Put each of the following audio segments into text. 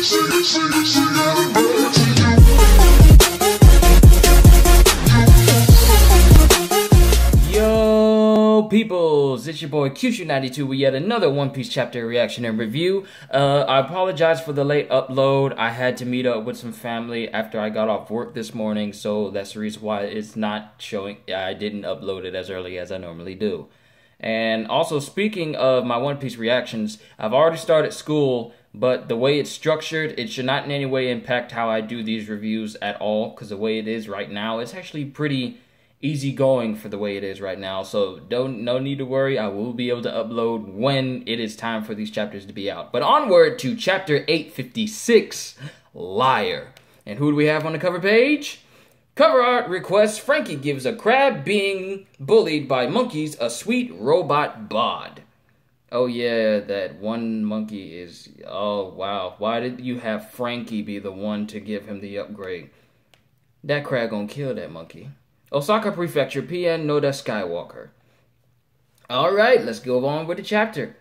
Yo, peoples, it's your boy Kyushu92 with yet another One Piece chapter reaction and review. I apologize for the late upload. I had to meet up with some family after I got off work this morning, so that's the reason why it's not showing. I didn't upload it as early as I normally do. And also, speaking of my One Piece reactions, I've already started school, but the way it's structured, it should not in any way impact how I do these reviews at all, because the way it is right now, it's actually pretty easy going for the way it is right now. So no need to worry. I will be able to upload when it is time for these chapters to be out. But onward to chapter 856, Liar. And who do we have on the cover page? Cover art request: Franky gives a crab being bullied by monkeys a sweet robot bod. Oh yeah, that one monkey is... Oh wow, why did you have Franky be the one to give him the upgrade? That crab gonna kill that monkey. Osaka Prefecture, PN Noda Skywalker. Alright, let's go on with the chapter.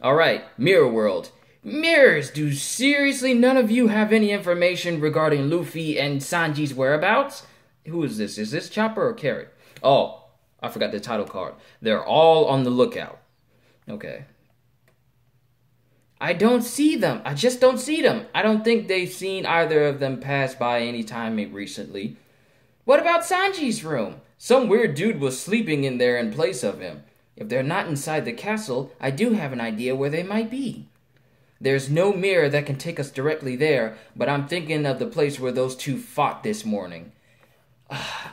Alright, Mirror World. Mirrors, do seriously none of you have any information regarding Luffy and Sanji's whereabouts? Who is this? Is this Chopper or Carrot? Oh, I forgot the title card. They're all on the lookout. Okay. I don't see them. I just don't see them. I don't think they've seen either of them pass by any time recently. What about Sanji's room? Some weird dude was sleeping in there in place of him. If they're not inside the castle, I do have an idea where they might be. There's no mirror that can take us directly there, but I'm thinking of the place where those two fought this morning.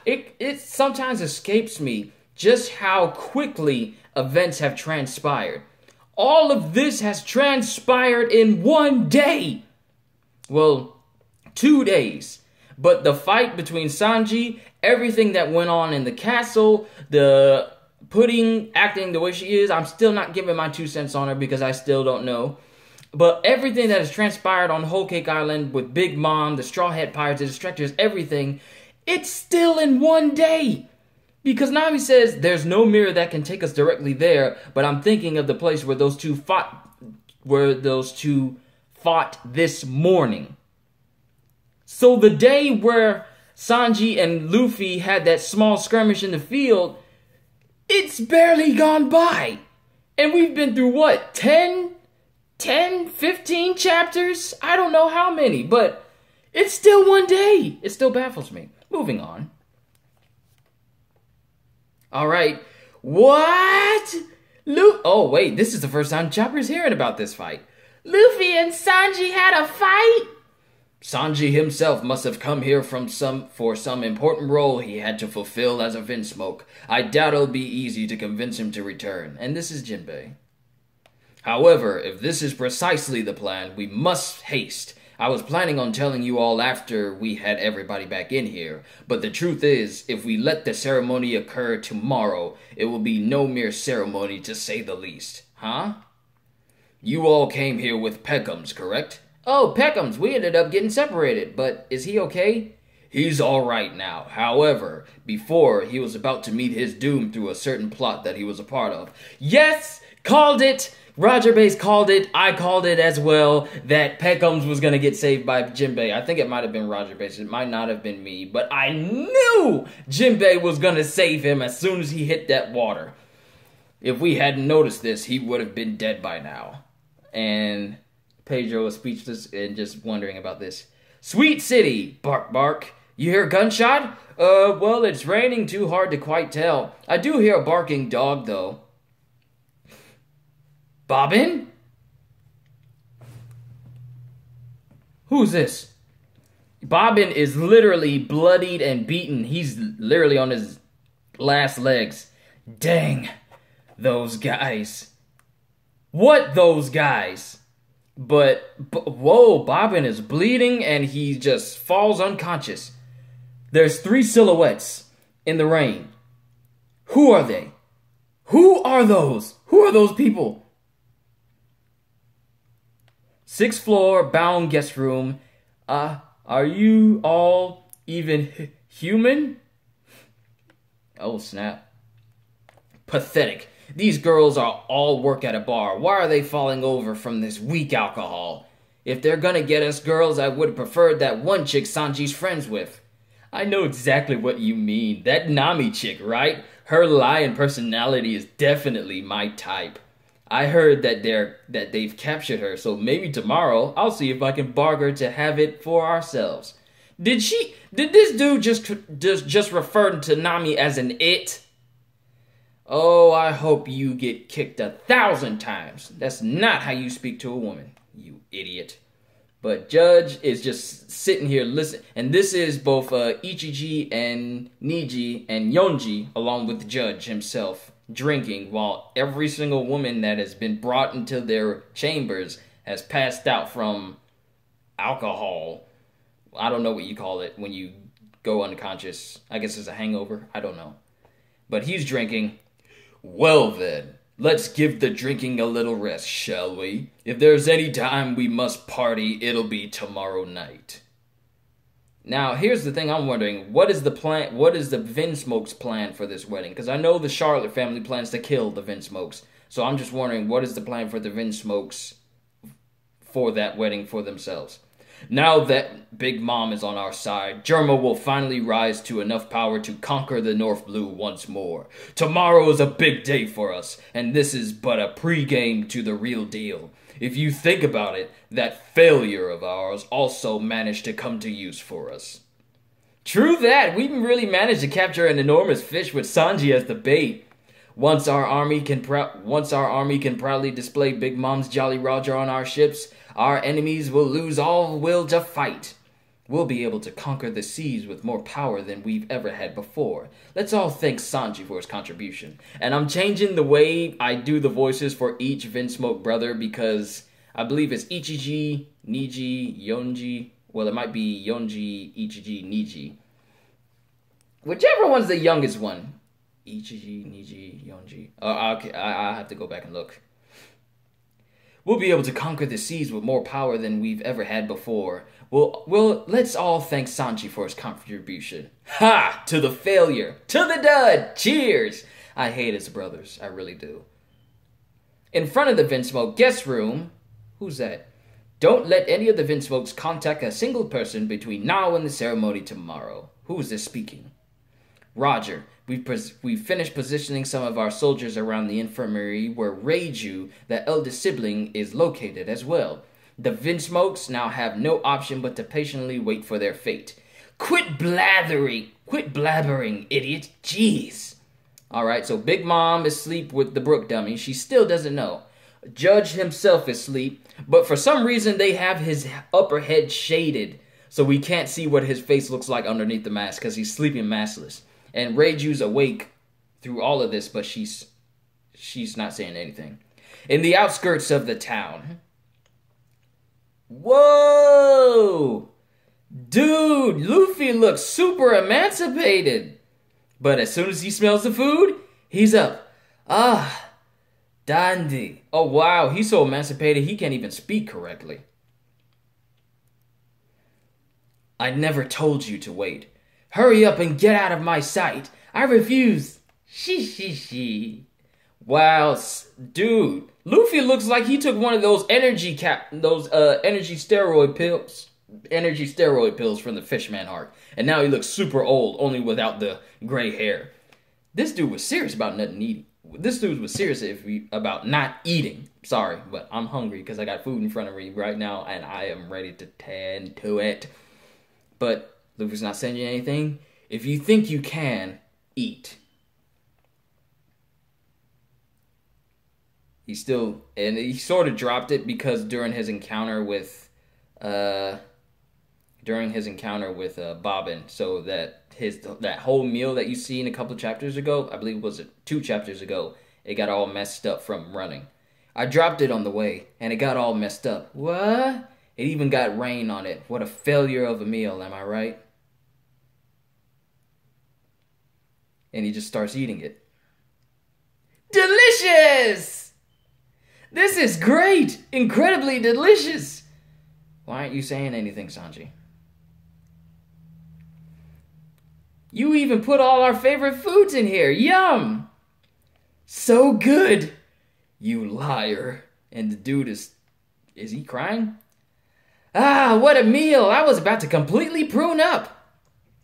It sometimes escapes me just how quickly events have transpired. All of this has transpired in one day. Well, 2 days. But the fight between Sanji, everything that went on in the castle, the Pudding acting the way she is, I'm still not giving my 2 cents on her because I still don't know. But everything that has transpired on Whole Cake Island with Big Mom, the Straw Hat Pirates, the Distractors, everything, it's still in one day. Because Nami says there's no mirror that can take us directly there, but I'm thinking of the place where those two fought this morning. So the day where Sanji and Luffy had that small skirmish in the field, it's barely gone by. And we've been through what, 10, 15 chapters? I don't know how many, but it's still one day. It still baffles me. Moving on. Alright, what? Oh wait, this is the first time Chopper's hearing about this fight. Luffy and Sanji had a fight? Sanji himself must have come here for some important role he had to fulfill as a Vinsmoke. I doubt it'll be easy to convince him to return. And this is Jinbei. However, if this is precisely the plan, we must haste. I was planning on telling you all after we had everybody back in here, but the truth is, if we let the ceremony occur tomorrow, it will be no mere ceremony to say the least. Huh? You all came here with Peckham's, correct? Oh, Peckham's, we ended up getting separated, but is he okay? He's alright now. However, before, he was about to meet his doom through a certain plot that he was a part of. Yes! Called it! Roger Base called it, I called it as well, that Peckham's was gonna get saved by Jinbei. I think it might have been Roger Base, it might not have been me, but I knew Jinbei was gonna save him as soon as he hit that water. If we hadn't noticed this, he would have been dead by now. And Pedro was speechless and just wondering about this. Sweet City! Bark, bark. You hear a gunshot? Well, it's raining too hard to quite tell. I do hear a barking dog, though. Bobbin? Who's this? Bobbin is literally bloodied and beaten. He's literally on his last legs. Dang. Those guys. What those guys? But whoa, Bobbin is bleeding and he just falls unconscious. There's 3 silhouettes in the rain. Who are they? Who are those? Who are those people? 6th floor, bound guest room. Are you all even human? Oh, snap. Pathetic. These girls all work at a bar. Why are they falling over from this weak alcohol? If they're gonna get us girls, I would have preferred that one chick Sanji's friends with. I know exactly what you mean. That Nami chick, right? Her lion personality is definitely my type. I heard that they've captured her, so maybe tomorrow I'll see if I can bargain her to have it for ourselves. Did this dude just refer to Nami as an it? Oh, I hope you get kicked 1,000 times. That's not how you speak to a woman, you idiot. But Judge is just sitting here listening. And this is both Ichiji and Niji and Yonji, along with the Judge himself, drinking while every single woman that has been brought into their chambers has passed out from alcohol. I don't know what you call it when you go unconscious. I guess it's a hangover. I don't know. But he's drinking. Well then, let's give the drinking a little rest, shall we? If there's any time we must party, it'll be tomorrow night. Now, here's the thing I'm wondering. What is the plan? What is the Vinsmoke's plan for this wedding? Because I know the Charlotte family plans to kill the Vinsmokes. So I'm just wondering, what is the plan for the Vinsmokes for that wedding for themselves? Now that Big Mom is on our side, Germa will finally rise to enough power to conquer the North Blue once more. Tomorrow is a big day for us, and this is but a pre-game to the real deal. If you think about it, that failure of ours also managed to come to use for us. True that, we really managed to capture an enormous fish with Sanji as the bait. Once our army can proudly display Big Mom's Jolly Roger on our ships, our enemies will lose all will to fight. We'll be able to conquer the seas with more power than we've ever had before. Let's all thank Sanji for his contribution. And I'm changing the way I do the voices for each Vinsmoke brother because I believe it's Ichiji, Niji, Yonji. Well, it might be Yonji, Ichiji, Niji. Whichever one's the youngest one. Ichiji, Niji, Yonji. Okay, I have to go back and look. We'll be able to conquer the seas with more power than we've ever had before. Well, let's all thank Sanji for his contribution. Ha! To the failure! To the dud! Cheers! I hate his brothers. I really do. In front of the Vinsmoke guest room... Who's that? Don't let any of the Vinsmokes contact a single person between now and the ceremony tomorrow. Who is this speaking? Roger. We've finished positioning some of our soldiers around the infirmary where Reiju, the eldest sibling, is located as well. The Vinsmokes now have no option but to patiently wait for their fate. Quit blathering, idiot. Jeez. Alright, so Big Mom is asleep with the Brook dummy. She still doesn't know. Judge himself is asleep, but for some reason they have his upper head shaded, so we can't see what his face looks like underneath the mask because he's sleeping maskless. And Reiju's awake through all of this, but she's not saying anything. In the outskirts of the town. Whoa! Dude, Luffy looks super emancipated. But as soon as he smells the food, he's up. Ah, dandy. Oh wow, he's so emancipated he can't even speak correctly. I never told you to wait. Hurry up and get out of my sight. I refuse. She. Wow, dude. Luffy looks like he took one of those energy steroid pills from the Fishman arc. And now he looks super old, only without the gray hair. This dude was serious about nothing eating. This dude was serious about not eating. Sorry, but I'm hungry because I got food in front of me right now and I am ready to tend to it. But Luffy's not saying anything. If you think you can, eat. He sort of dropped it because during his encounter with Bobbin, so that whole meal that you see in a couple of chapters ago, I believe it was 2 chapters ago, it got all messed up from running. I dropped it on the way, and it got all messed up. What? It even got rain on it. What a failure of a meal, am I right? And he just starts eating it. Delicious! This is great! Incredibly delicious! Why aren't you saying anything, Sanji? You even put all our favorite foods in here. Yum! So good! You liar. And the dude is he crying? Ah, what a meal! I was about to completely prune up.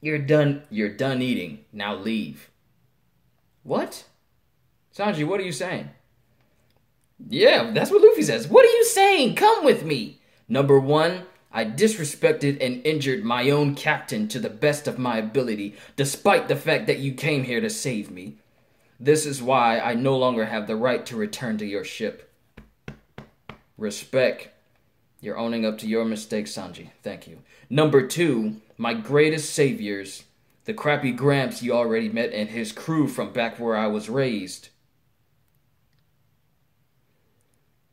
You're done eating. Now leave. What? Sanji, what are you saying? Yeah, that's what Luffy says. What are you saying? Come with me. Number 1, I disrespected and injured my own captain to the best of my ability, despite the fact that you came here to save me. This is why I no longer have the right to return to your ship. Respect. You're owning up to your mistakes, Sanji. Thank you. Number 2, my greatest saviors, the crappy Gramps you already met and his crew from back where I was raised,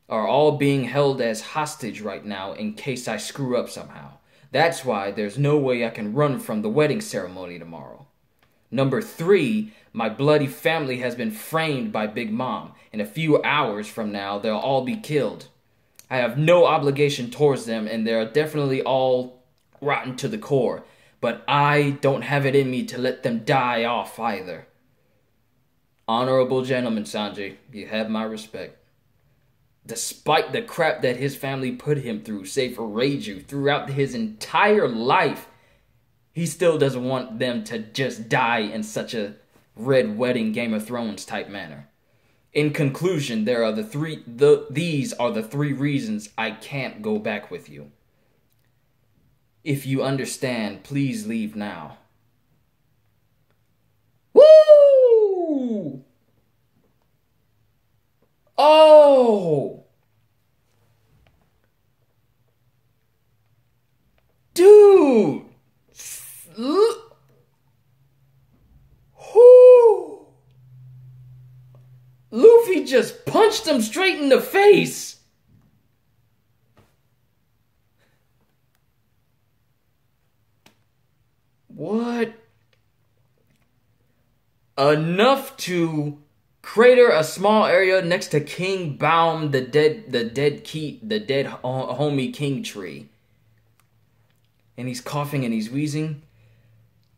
are all being held as hostage right now in case I screw up somehow. That's why there's no way I can run from the wedding ceremony tomorrow. Number 3, my bloody family has been framed by Big Mom. In a few hours from now, they'll all be killed. I have no obligation towards them, and they're definitely all rotten to the core. But I don't have it in me to let them die off either. Honorable gentleman, Sanji, you have my respect. Despite the crap that his family put him through, say for Reiju, throughout his entire life, he still doesn't want them to just die in such a Red Wedding Game of Thrones type manner. In conclusion, these are the 3 reasons I can't go back with you. If you understand, please leave now. Woo! Oh! Dude! Whoo! Luffy just punched him straight in the face! What? Enough to crater a small area next to King Baum, the dead homie king tree. And he's coughing and he's wheezing.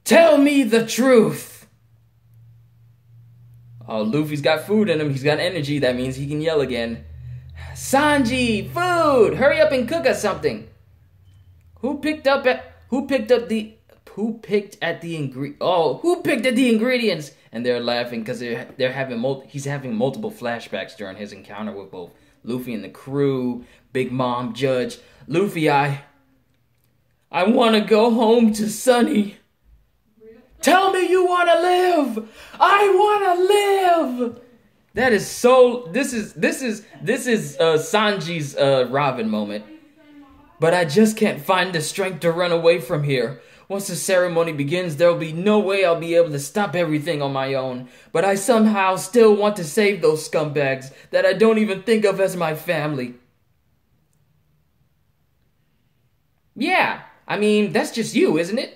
Tell me the truth! Oh, Luffy's got food in him. He's got energy. That means he can yell again. Sanji, food! Hurry up and cook us something. Who picked at the ingredients? And they're laughing because he's having multiple flashbacks during his encounter with both Luffy and the crew, Big Mom, Judge. Luffy, I want to go home to Sunny. Tell me you want to live. I want to live. That is so. This is Sanji's Robin moment. But I just can't find the strength to run away from here. Once the ceremony begins, there will be no way I'll be able to stop everything on my own. But I somehow still want to save those scumbags that I don't even think of as my family. Yeah, I mean, that's just you, isn't it?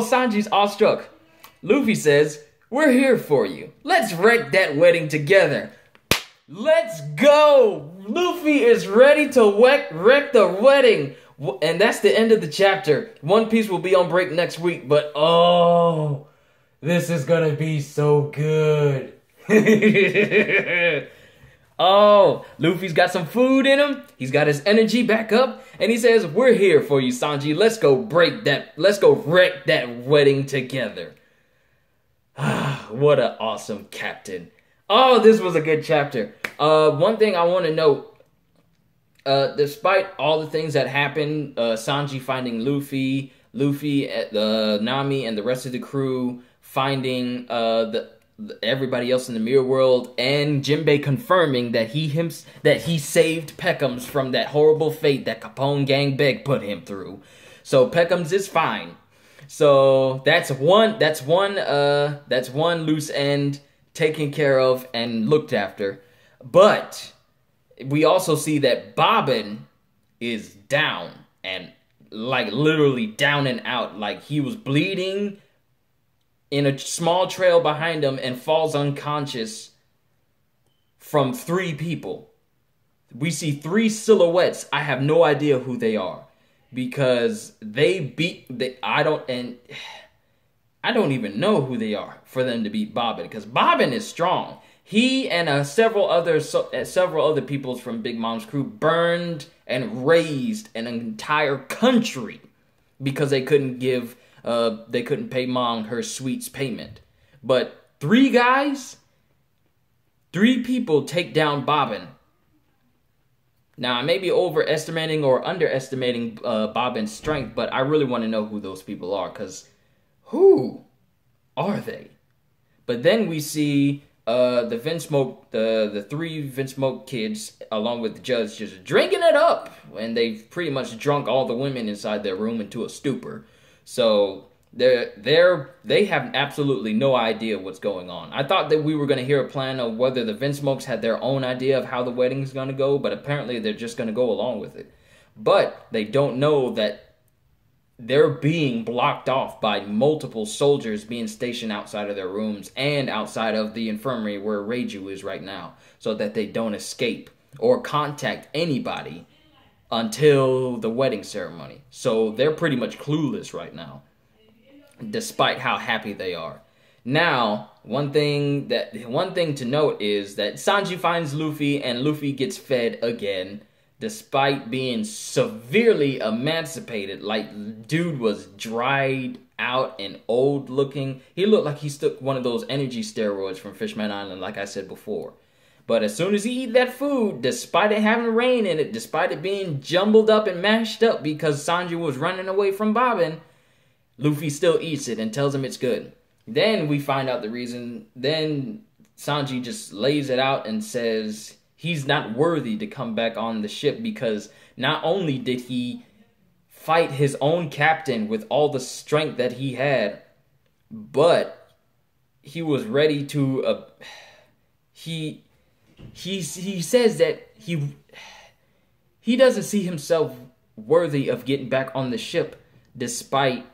Sanji's awestruck. Luffy says, we're here for you. Let's wreck that wedding together. Let's go! Luffy is ready to wreck the wedding. And that's the end of the chapter. One Piece will be on break next week, but oh, this is gonna be so good. Oh, Luffy's got some food in him. He's got his energy back up. And he says, we're here for you, Sanji. Let's go wreck that wedding together. What an awesome captain. Oh, this was a good chapter. One thing I want to note, despite all the things that happened, Sanji finding Luffy, Nami, and the rest of the crew finding everybody else in the mirror world, and Jinbei confirming that he saved Peckham's from that horrible fate that Capone Gang Beg put him through. So Peckham's is fine. So that's one loose end taken care of and looked after. But we also see that Bobbin is down, and like literally down and out. Like he was bleeding in a small trail behind him and falls unconscious from 3 people. We see 3 silhouettes. I have no idea who they are because I don't even know who they are for them to beat Bobbin, because Bobbin is strong. He and several other people from Big Mom's crew burned and razed an entire country because they couldn't pay Mom her sweets payment. But three people take down Bobbin. Now, I may be overestimating or underestimating Bobbin's strength, but I really want to know who those people are, because who are they? But then we see the three Vinsmoke kids, along with the judge, just drinking it up, and they've pretty much drunk all the women inside their room into a stupor. So they have absolutely no idea what's going on. I thought that we were going to hear a plan of whether the Vinsmokes had their own idea of how the wedding's going to go, but apparently they're just going to go along with it. But they don't know that they're being blocked off by multiple soldiers being stationed outside of their rooms and outside of the infirmary where Reiju is right now, so that they don't escape or contact anybody until the wedding ceremony. So they're pretty much clueless right now, despite how happy they are. Now, one thing to note is that Sanji finds Luffy, and Luffy gets fed again, despite being severely emancipated. Like, dude was dried out and old looking. He looked like he took one of those energy steroids from Fishman Island, like I said before. But as soon as he eat that food, despite it having rain in it, despite it being jumbled up and mashed up because Sanji was running away from Bobbin, Luffy still eats it and tells him it's good. Then we find out the reason. Then Sanji just lays it out and says he's not worthy to come back on the ship, because not only did he fight his own captain with all the strength that he had, but he was ready to he says that he doesn't see himself worthy of getting back on the ship, despite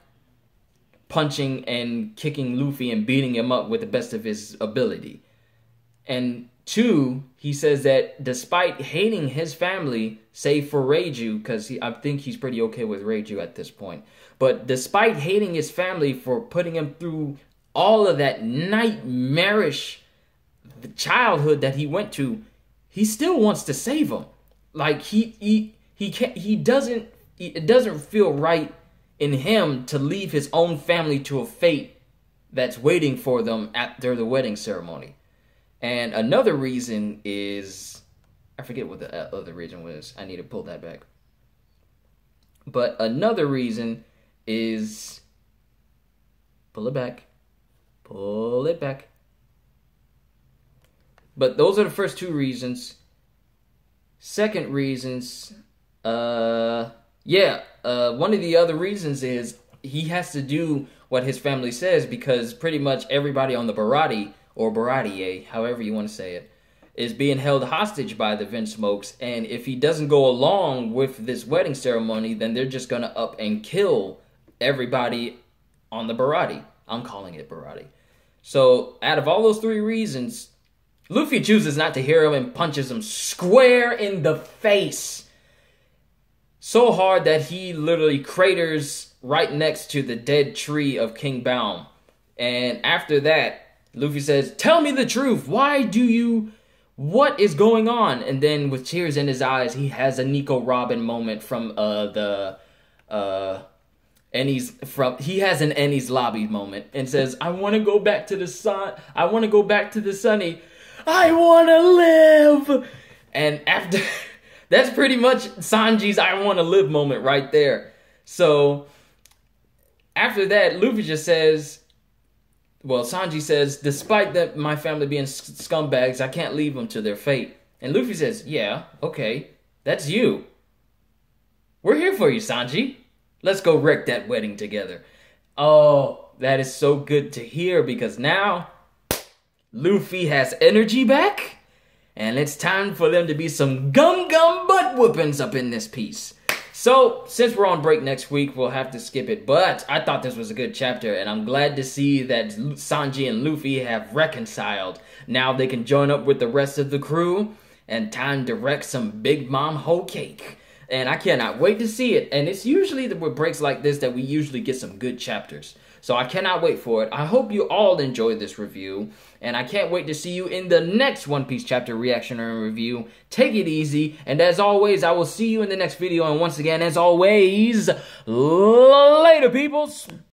punching and kicking Luffy and beating him up with the best of his ability. And two, he says that despite hating his family, save for Reiju, because I think he's pretty okay with Reiju at this point, but despite hating his family for putting him through all of that nightmarish childhood that he went to, he still wants to save him. Like, it doesn't feel right in him to leave his own family to a fate that's waiting for them after the wedding ceremony. And another reason is, I forget what the other reason was. I need to pull that back. But another reason is, pull it back. But those are the first two reasons. Second reasons, one of the other reasons is he has to do what his family says, because pretty much everybody on the Baratie, or Baratie, however you want to say it, is being held hostage by the Vinsmokes, and if he doesn't go along with this wedding ceremony, then they're just gonna up and kill everybody on the Baratie. I'm calling it Baratie. So, out of all those three reasons, Luffy chooses not to hear him and punches him square in the face. So hard that he literally craters right next to the dead tree of King Baum. And after that, Luffy says, "Tell me the truth. What is going on?" And then with tears in his eyes, he has a Nico Robin moment from he has an Enies Lobby moment and says, "I want to go back to the sun. I want to go back to the sunny. I want to live." And after that's pretty much Sanji's "I want to live" moment right there. So after that, Luffy just says, Sanji says, "Despite my family being scumbags, I can't leave them to their fate." And Luffy says, "Yeah, okay, that's you. We're here for you, Sanji. Let's go wreck that wedding together." Oh, that is so good to hear, because now Luffy has energy back, and it's time for them to be some gum butt whoopings up in this piece. So, since we're on break next week, we'll have to skip it, but I thought this was a good chapter, and I'm glad to see that Sanji and Luffy have reconciled. Now they can join up with the rest of the crew, and time to wreck some Big Mom whole cake. And I cannot wait to see it, and it's usually with breaks like this that we usually get some good chapters. So I cannot wait for it. I hope you all enjoyed this review, and I can't wait to see you in the next One Piece chapter reaction and review. Take it easy, and as always, I will see you in the next video, and once again, as always, later, peoples!